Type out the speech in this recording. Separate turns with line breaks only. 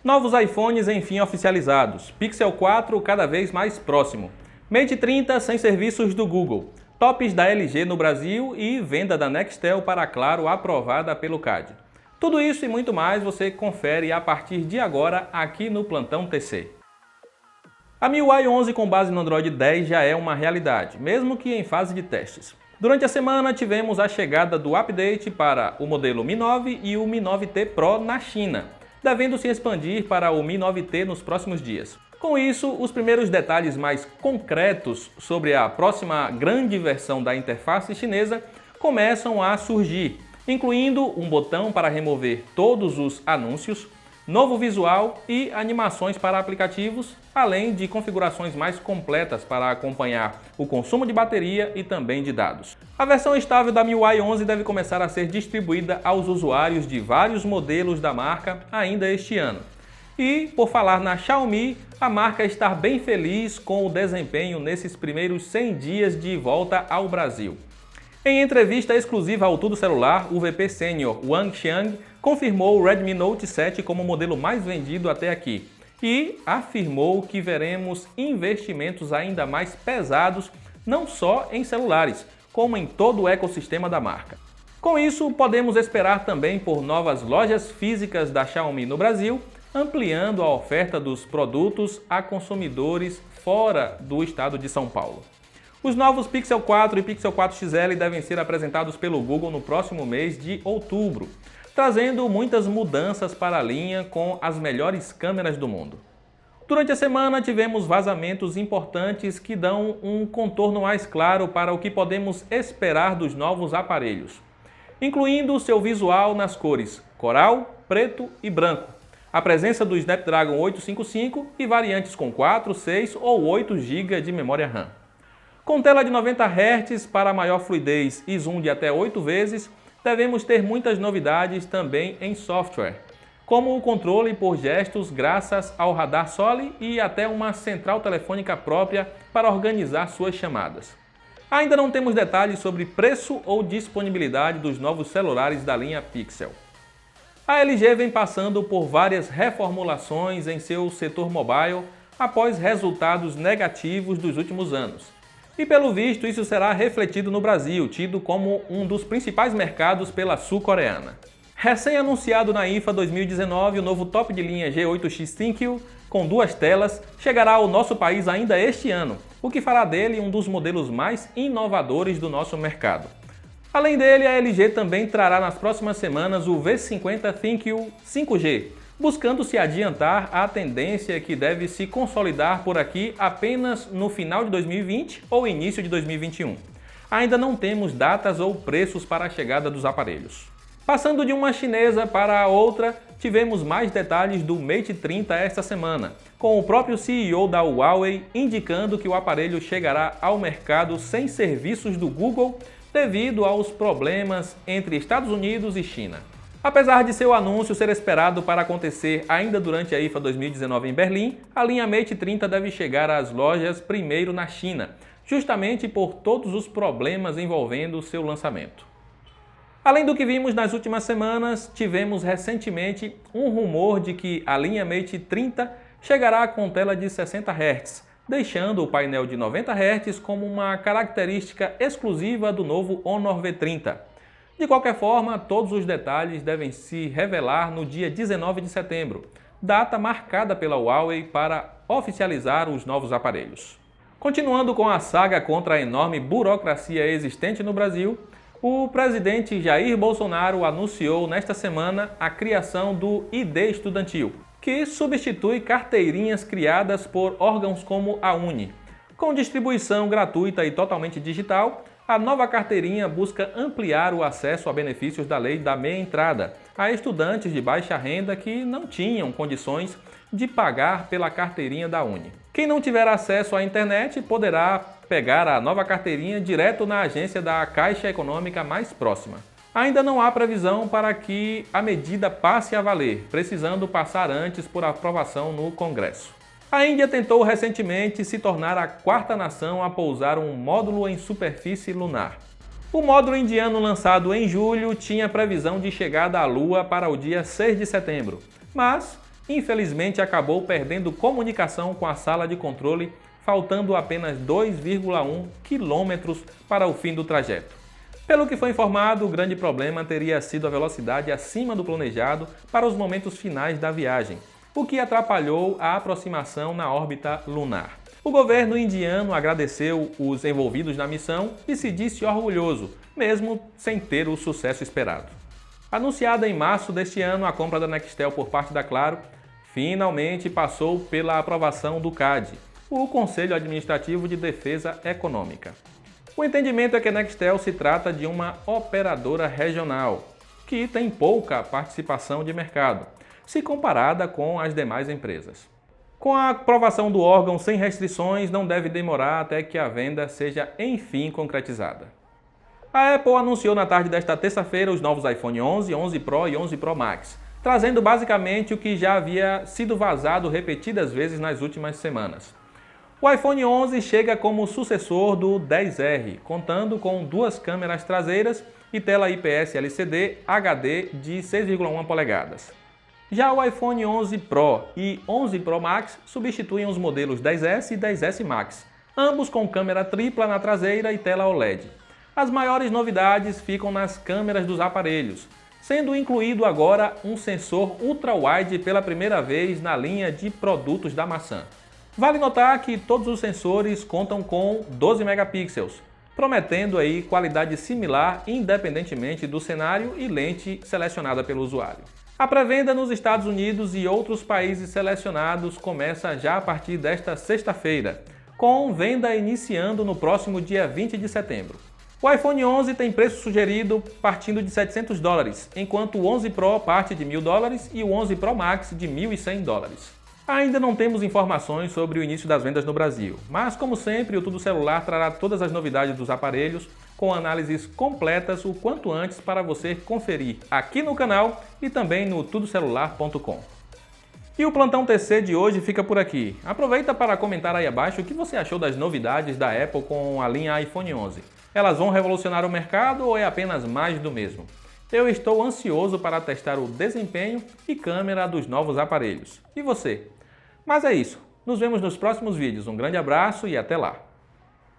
Novos iPhones enfim oficializados. Pixel 4 cada vez mais próximo. Mate 30 sem serviços do Google. Tops da LG no Brasil e venda da Nextel para a Claro aprovada pelo CAD. Tudo isso e muito mais você confere a partir de agora aqui no Plantão TC. A MIUI 11 com base no Android 10 já é uma realidade, mesmo que em fase de testes. Durante a semana tivemos a chegada do update para o modelo Mi 9 e o Mi 9T Pro na China, devendo se expandir para o Mi 9T nos próximos dias. Com isso, os primeiros detalhes mais concretos sobre a próxima grande versão da interface chinesa começam a surgir, incluindo um botão para remover todos os anúncios, novo visual e animações para aplicativos, além de configurações mais completas para acompanhar o consumo de bateria e também de dados. A versão estável da MIUI 11 deve começar a ser distribuída aos usuários de vários modelos da marca ainda este ano. E, por falar na Xiaomi, a marca está bem feliz com o desempenho nesses primeiros 100 dias de volta ao Brasil. Em entrevista exclusiva ao Tudo Celular, o VP Sênior Wang Xiang confirmou o Redmi Note 7 como o modelo mais vendido até aqui e afirmou que veremos investimentos ainda mais pesados não só em celulares, como em todo o ecossistema da marca. Com isso, podemos esperar também por novas lojas físicas da Xiaomi no Brasil, ampliando a oferta dos produtos a consumidores fora do estado de São Paulo. Os novos Pixel 4 e Pixel 4 XL devem ser apresentados pelo Google no próximo mês de outubro, trazendo muitas mudanças para a linha com as melhores câmeras do mundo. Durante a semana tivemos vazamentos importantes que dão um contorno mais claro para o que podemos esperar dos novos aparelhos, incluindo seu visual nas cores coral, preto e branco, a presença do Snapdragon 855 e variantes com 4, 6 ou 8 GB de memória RAM. Com tela de 90 Hz para maior fluidez e zoom de até 8 vezes, devemos ter muitas novidades também em software, como o controle por gestos graças ao radar Soli e até uma central telefônica própria para organizar suas chamadas. Ainda não temos detalhes sobre preço ou disponibilidade dos novos celulares da linha Pixel. A LG vem passando por várias reformulações em seu setor mobile após resultados negativos dos últimos anos. E pelo visto isso será refletido no Brasil, tido como um dos principais mercados pela sul-coreana. Recém-anunciado na IFA 2019, o novo top de linha G8X ThinQ, com 2 telas, chegará ao nosso país ainda este ano, o que fará dele um dos modelos mais inovadores do nosso mercado. Além dele, a LG também trará nas próximas semanas o V50 ThinQ 5G, buscando se adiantar à tendência que deve se consolidar por aqui apenas no final de 2020 ou início de 2021. Ainda não temos datas ou preços para a chegada dos aparelhos. Passando de uma chinesa para a outra, tivemos mais detalhes do Mate 30 esta semana, com o próprio CEO da Huawei indicando que o aparelho chegará ao mercado sem serviços do Google devido aos problemas entre Estados Unidos e China. Apesar de seu anúncio ser esperado para acontecer ainda durante a IFA 2019 em Berlim, a linha Mate 30 deve chegar às lojas primeiro na China, justamente por todos os problemas envolvendo seu lançamento. Além do que vimos nas últimas semanas, tivemos recentemente um rumor de que a linha Mate 30 chegará com tela de 60 Hz, deixando o painel de 90 Hz como uma característica exclusiva do novo Honor V30. De qualquer forma, todos os detalhes devem se revelar no dia 19 de setembro, data marcada pela Huawei para oficializar os novos aparelhos. Continuando com a saga contra a enorme burocracia existente no Brasil, o presidente Jair Bolsonaro anunciou nesta semana a criação do ID Estudantil, que substitui carteirinhas criadas por órgãos como a Uni. Com distribuição gratuita e totalmente digital, a nova carteirinha busca ampliar o acesso a benefícios da lei da meia entrada a estudantes de baixa renda que não tinham condições de pagar pela carteirinha da Uni. Quem não tiver acesso à internet poderá pegar a nova carteirinha direto na agência da Caixa Econômica mais próxima. Ainda não há previsão para que a medida passe a valer, precisando passar antes por aprovação no Congresso. A Índia tentou recentemente se tornar a 4ª nação a pousar um módulo em superfície lunar. O módulo indiano lançado em julho tinha previsão de chegada à Lua para o dia 6 de setembro, mas infelizmente acabou perdendo comunicação com a sala de controle, faltando apenas 2,1 quilômetros para o fim do trajeto. Pelo que foi informado, o grande problema teria sido a velocidade acima do planejado para os momentos finais da viagem, o que atrapalhou a aproximação na órbita lunar. O governo indiano agradeceu os envolvidos na missão e se disse orgulhoso, mesmo sem ter o sucesso esperado. Anunciada em março deste ano, a compra da Nextel por parte da Claro finalmente passou pela aprovação do CAD, o Conselho Administrativo de Defesa Econômica. O entendimento é que a Nextel se trata de uma operadora regional, que tem pouca participação de mercado, se comparada com as demais empresas. Com a aprovação do órgão sem restrições, não deve demorar até que a venda seja enfim concretizada. A Apple anunciou na tarde desta terça-feira os novos iPhone 11, 11 Pro e 11 Pro Max, trazendo basicamente o que já havia sido vazado repetidas vezes nas últimas semanas. O iPhone 11 chega como sucessor do 10R, contando com duas câmeras traseiras e tela IPS LCD HD de 6,1 polegadas. Já o iPhone 11 Pro e 11 Pro Max substituem os modelos 10S e 10S Max, ambos com câmera tripla na traseira e tela OLED. As maiores novidades ficam nas câmeras dos aparelhos, sendo incluído agora um sensor ultra-wide pela primeira vez na linha de produtos da maçã. Vale notar que todos os sensores contam com 12 megapixels, prometendo aí qualidade similar independentemente do cenário e lente selecionada pelo usuário. A pré-venda nos Estados Unidos e outros países selecionados começa já a partir desta sexta-feira, com venda iniciando no próximo dia 20 de setembro. O iPhone 11 tem preço sugerido partindo de $700, enquanto o 11 Pro parte de $1.000 e o 11 Pro Max de $1.100. Ainda não temos informações sobre o início das vendas no Brasil, mas como sempre o Tudo Celular trará todas as novidades dos aparelhos com análises completas o quanto antes para você conferir aqui no canal e também no tudocelular.com. E o Plantão TC de hoje fica por aqui. Aproveita para comentar aí abaixo o que você achou das novidades da Apple com a linha iPhone 11. Elas vão revolucionar o mercado ou é apenas mais do mesmo? Eu estou ansioso para testar o desempenho e câmera dos novos aparelhos. E você? Mas é isso. Nos vemos nos próximos vídeos. Um grande abraço e até lá!